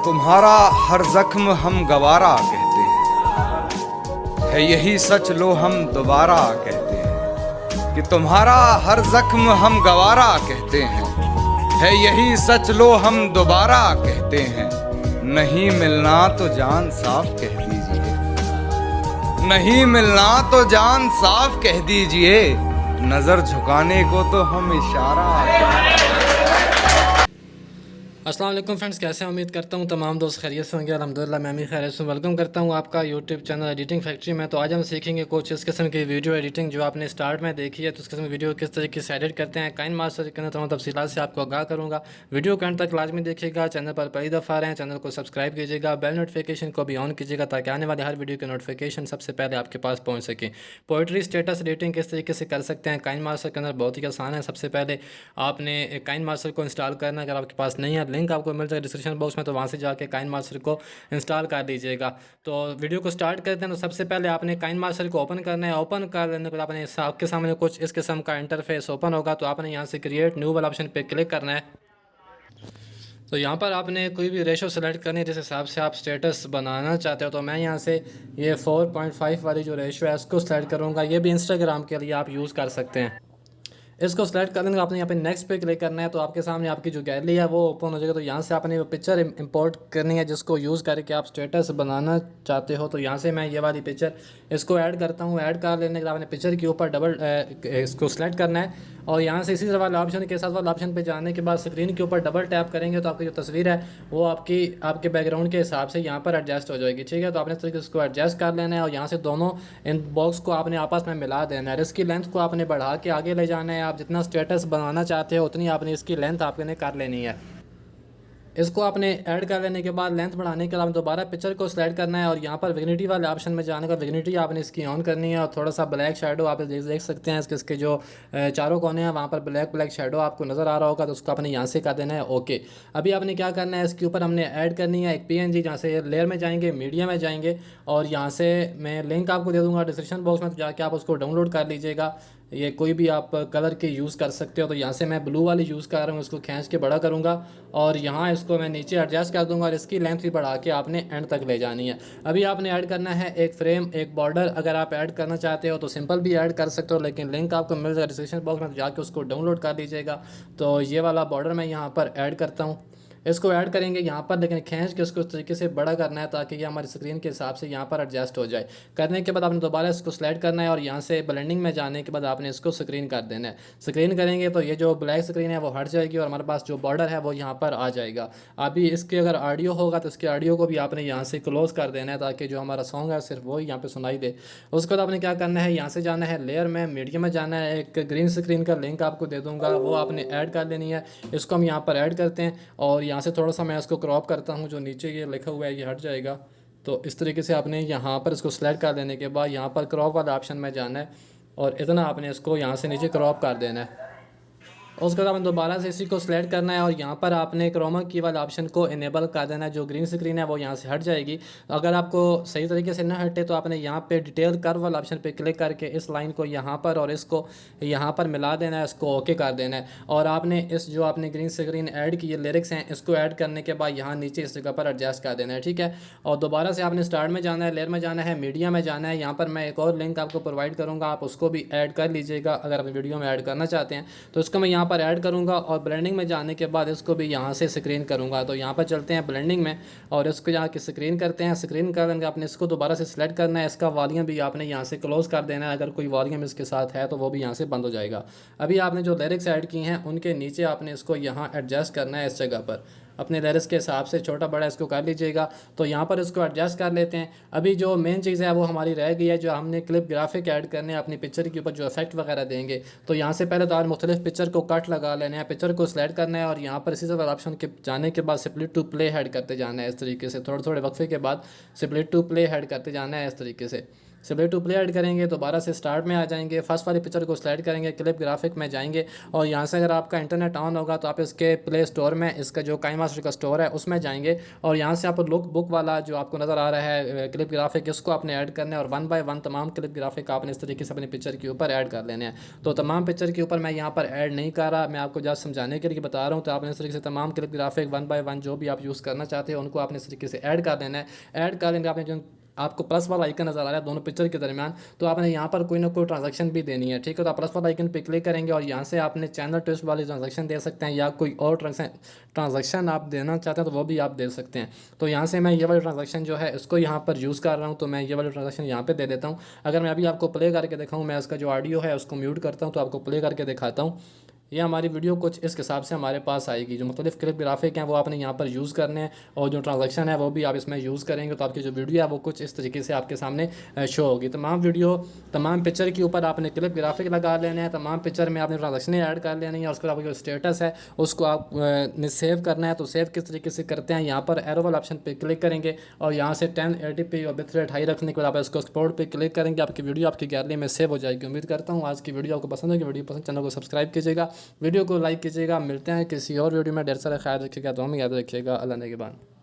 तुम्हारा हर जख्म हम गवारा कहते हैं, है यही सच लो हम दोबारा कहते हैं। कि तुम्हारा हर जख्म हम गवारा कहते हैं, है यही सच लो हम दोबारा कहते हैं। नहीं मिलना तो जान साफ कह दीजिए, नहीं मिलना तो जान साफ कह दीजिए, नजर झुकाने को तो हम इशारा कहते हैं। अस्सलाम वालेकुम फ्रेंड्स, कैसे हैं? उम्मीद करता हूँ तमाम दोस्त खैरियत से होंगे। अल्हम्दुलिल्लाह मैं भी खैरियत से हूँ। वेलकम करता हूँ आपका यूट्यूब चैनल एडिटिंग फैक्ट्री में। तो आज हम सीखेंगे कुछ इस किस्म की वीडियो एडिटिंग जो आपने स्टार्ट में देखी है। तो इस किस्म की वीडियो किस तरीके से एडिट करते हैं काइन मास्टर के अंदर तमाम तफसीलात से आपको आगाह करूँगा। वीडियो के अंत तक लाजमी देखिएगा। चैनल पर पहली दफ़ा आ रहे हैं, चैनल को सब्सक्राइब कीजिएगा, बेल नोटिफिकेशन को भी ऑन कीजिएगा ताकि आने वाले हर वीडियो की नोटिफिकेशन सबसे पहले आपके पास पहुँच सके। पोइट्री स्टेटस एडिटिंग किस तरीके से कर सकते हैं काइन मास्टर के अंदर, बहुत ही आसान है। सबसे पहले आपने काइन मास्टर को इंस्टॉल करना है। अगर आपके पास नहीं है, लिंक आपको मिल जाएगा डिस्क्रिप्शन बॉक्स में, तो वहाँ से जाके काइन मास्टर को इंस्टॉल कर लीजिएगा। तो वीडियो को स्टार्ट करते हैं। तो सबसे पहले आपने काइन मास्टर को ओपन करना है। ओपन कर लेने के बाद आपने आपके सामने कुछ इस किस्म का इंटरफेस ओपन होगा। तो आपने यहाँ से क्रिएट न्यू वाला ऑप्शन पे क्लिक करना है। तो यहाँ पर आपने कोई भी रेशो सेलेक्ट करनी है जिस हिसाब से आप स्टेटस बनाना चाहते हो। तो मैं यहाँ से ये 4.5 वाली जो रेशो है उसको सेलेक्ट करूँगा। ये भी इंस्टाग्राम के लिए आप यूज़ कर सकते हैं। इसको सेलेक्ट कर लेंगे, आपने यहाँ पे नेक्स्ट पे क्लिक करना है। तो आपके सामने आपकी जो गैलरी है वो ओपन हो जाएगा। तो यहाँ से आपने वो पिक्चर इंपोर्ट करनी है जिसको यूज़ करके आप स्टेटस बनाना चाहते हो। तो यहाँ से मैं ये वाली पिक्चर इसको ऐड करता हूँ। ऐड कर लेने के बाद आपने पिक्चर के ऊपर डबल इसको सेलेक्ट करना है और यहाँ से इसी वाले ऑप्शन के साथ वाले ऑप्शन पे जाने के बाद स्क्रीन के ऊपर डबल टैप करेंगे तो आपकी जो तस्वीर है वो आपके बैकग्राउंड के हिसाब से यहाँ पर एडजस्ट हो जाएगी। ठीक है, तो आपने इस तरीके से इसको एडजस्ट कर लेना है और यहाँ से दोनों इन बॉक्स को आपने आपस में मिला देना है। इसकी लेंथ को आपने बढ़ा के आगे ले जाना है। आप जितना स्टेटस बनाना चाहते हो उतनी आपने इसकी लेंथ आपने कर लेनी है। इसको आपने ऐड कर लेने के बाद लेंथ बढ़ाने के बाद दोबारा पिक्चर को सिलेक्ट करना है और यहाँ पर विग्निटी वाले ऑप्शन में जाने का विग्निटी आपने इसकी ऑन करनी है और थोड़ा सा ब्लैक शेडो आप देख सकते हैं। इसके जो चारों कोने हैं वहाँ पर ब्लैक शेडो आपको नज़र आ रहा होगा। तो उसको आपने यहाँ से कर देना है ओके। अभी आपने क्या करना है, इसके ऊपर हमने ऐड करनी है एक PNG। जहाँ से लेयर में जाएंगे, मीडिया में जाएंगे और यहाँ से मैं लिंक आपको दे दूँगा डिस्क्रिप्शन बॉक्स में, तो जाके आप उसको डाउनलोड कर लीजिएगा। ये कोई भी आप कलर के यूज़ कर सकते हो। तो यहाँ से मैं ब्लू वाली यूज़ कर रहा हूँ, इसको खींच के बड़ा करूँगा और यहाँ इसको मैं नीचे एडजस्ट कर दूँगा और इसकी लेंथ भी बढ़ा के आपने एंड तक ले जानी है। अभी आपने ऐड करना है एक फ्रेम, एक बॉर्डर। अगर आप ऐड करना चाहते हो तो सिंपल भी ऐड कर सकते हो, लेकिन लिंक आपको मिल जाएगा डिस्क्रिप्शन बॉक्स में, तो जाके उसको डाउनलोड कर लीजिएगा। तो ये वाला बॉर्डर मैं यहाँ पर ऐड करता हूँ। इसको ऐड करेंगे यहाँ पर, लेकिन खींच के उसको इस तरीके से बड़ा करना है ताकि ये हमारी स्क्रीन के हिसाब से यहाँ पर एडजस्ट हो जाए। करने के बाद आपने दोबारा इसको सेलेक्ट करना है और यहाँ से ब्लेंडिंग में जाने के बाद आपने इसको स्क्रीन कर देना है। स्क्रीन करेंगे तो ये जो ब्लैक स्क्रीन है वो हट जाएगी और हमारे पास जो बॉर्डर है वो यहाँ पर आ जाएगा। अभी इसके अगर ऑडियो होगा तो इसके ऑडियो को भी आपने यहाँ से क्लोज कर देना है ताकि जो हमारा सॉन्ग है सिर्फ वो यहाँ पर सुनाई दे। उसके बाद आपने क्या करना है, यहाँ से जाना है लेयर में, मीडिया में जाना है। एक ग्रीन स्क्रीन का लिंक आपको दे दूँगा, वो आपने ऐड कर लेनी है। इसको हम यहाँ पर ऐड करते हैं और यहाँ से थोड़ा सा मैं इसको क्रॉप करता हूँ। जो नीचे ये लिखा हुआ है ये हट जाएगा। तो इस तरीके से आपने यहाँ पर इसको सेलेक्ट कर लेने के बाद यहाँ पर क्रॉप वाला ऑप्शन में जाना है और इतना आपने इसको यहाँ से नीचे क्रॉप कर देना है। उसके बाद आपने दोबारा से इसी को सिलेक्ट करना है और यहाँ पर आपने क्रोमा की वाला ऑप्शन को इनेबल कर देना है। जो ग्रीन स्क्रीन है वो यहाँ से हट जाएगी। अगर आपको सही तरीके से ना हटे तो आपने यहाँ पे डिटेल कर्व वाला ऑप्शन पे क्लिक करके इस लाइन को यहाँ पर और इसको यहाँ पर मिला देना है, इसको ओके कर देना है। और आपने इस जो आपने ग्रीन स्क्रीन ऐड की लिरिक्स हैं इसको ऐड करने के बाद यहाँ नीचे इस जगह पर एडजस्ट कर देना है। ठीक है, और दोबारा से आपने स्टार्ट में जाना है, लेयर में जाना है, मीडिया में जाना है। यहाँ पर मैं एक और लिंक आपको प्रोवाइड करूँगा, आप उसको भी ऐड कर लीजिएगा अगर आप वीडियो में ऐड करना चाहते हैं। तो इसको मैं यहाँ पर ऐड करूँगा और ब्लेंडिंग में जाने के बाद इसको भी यहाँ से स्क्रीन करूँगा। तो यहाँ पर चलते हैं ब्लेंडिंग में और इसको यहाँ के स्क्रीन करते हैं। स्क्रीन कर देंगे, आपने इसको दोबारा से सिलेक्ट करना है। इसका वॉल्यूम भी आपने यहाँ से क्लोज कर देना है। अगर कोई वॉल्यूम इसके साथ है तो वो भी यहाँ से बंद हो जाएगा। अभी आपने जो लिरिक्स ऐड की हैं उनके नीचे आपने इसको यहाँ एडजस्ट करना है। इस जगह पर अपने लिरिक्स के हिसाब से छोटा बड़ा इसको कर लीजिएगा। तो यहाँ पर इसको एडजस्ट कर लेते हैं। अभी जो मेन चीज़ है वो हमारी रह गई है, जो हमने क्लिप ग्राफिक ऐड करने हैं अपनी पिक्चर के ऊपर, जो इफेक्ट वगैरह देंगे। तो यहाँ से पहले तो आप मुख्तलिफ पिक्चर को कट लगा लेना है, पिक्चर को सिलेक्ट करना है और यहाँ पर इसी तरह ऑप्शन के जाने के बाद स्प्लिट टू प्ले हेड करते जाना है। इस तरीके से थोड़े थोड़े वक्फे के बाद स्प्लिट टू प्ले हेड करते जाना है इस तरीके से। सेलेक्ट टू प्ले ऐड करेंगे, दोबारा से स्टार्ट में आ जाएंगे, फर्स्ट वाली पिक्चर को सिलेक्ट करेंगे, क्लिप ग्राफिक में जाएंगे और यहाँ से अगर आपका इंटरनेट ऑन होगा तो आप इसके प्ले स्टोर में, इसका जो काइनमास्टर का स्टोर है उसमें जाएंगे और यहाँ से आप लुक बुक वाला जो आपको नज़र आ रहा है क्लिप ग्राफिक, इसको आपने ऐड करना है और 1 बाय 1 तमाम क्लिप ग्राफिक आपने इस तरीके से अपनी पिक्चर के ऊपर ऐड कर लेने हैं। तो तमाम पिक्चर के ऊपर मैं यहाँ पर ऐड नहीं कर रहा, मैं आपको जस्ट समझाने के लिए बता रहा हूँ। तो आपने इस तरीके से तमाम क्लिप ग्राफिक 1 बाय 1 जो भी आप यूज़ करना चाहते हैं उनको आपने इस तरीके से ऐड कर देना है। ऐड कर लेंगे, आपने जो आपको प्लस वाला आइकन नज़र आ रहा है दोनों पिक्चर के दरमियान, तो आपने यहाँ पर कोई ना कोई ट्रांजैक्शन भी देनी है, ठीक है। तो आप प्लस वाला आइकन पे क्लिक करेंगे और यहाँ से आपने चैनल ट्विस्ट वाली ट्रांजैक्शन दे सकते हैं या कोई और ट्रांजैक्शन आप देना चाहते हैं तो वो भी आप दे सकते हैं। तो यहाँ से मैं ये वाली ट्रांजैक्शन जो है इसको यहाँ पर यूज़ कर रहा हूँ, तो मैं ये वाली ट्रांजैक्शन यहाँ पर दे देता हूँ। अगर मैं अभी आपको प्ले करके दिखाऊँ, मैं इसका जो ऑडियो है उसको म्यूट करता हूँ तो आपको प्ले करके दिखाता हूँ। ये हमारी वीडियो कुछ इस हिसाब से हमारे पास आएगी। जो मुख्तलिफ क्लिप ग्राफिक हैं वो आपने यहाँ पर यूज़ करने हैं और जो ट्रांजैक्शन है वो भी आप इसमें यूज़ करेंगे तो आपकी जो वीडियो है वो कुछ इस तरीके से आपके सामने शो होगी। तमाम पिक्चर के ऊपर आपने क्लिप ग्राफिक लगा लेने हैं, तमाम पिक्चर में आपने ट्रांजैक्शन ऐड कर लेनी है और उसके बाद जो स्टेटस है उसको आपने सेव करना है। तो सेव किस तरीके से करते हैं, यहाँ पर एरो वाला ऑप्शन पर क्लिक करेंगे और यहाँ से 1080p और बिट रेट हाई रखने के बाद आप इसको एक्सपोर्ट पर क्लिक करेंगे, आपकी वीडियो आपकी गैलरी में सेव हो जाएगी। उम्मीद करता हूँ आज की वीडियो आपको पसंद होगी। वीडियो पसंद चैनल को सब्सक्राइब कीजिएगा, वीडियो को लाइक कीजिएगा। मिलते हैं किसी और वीडियो में, ढेर सारा ख्याल रखिएगा, तो हम याद रखिएगा। अल्लाह ने के बाद।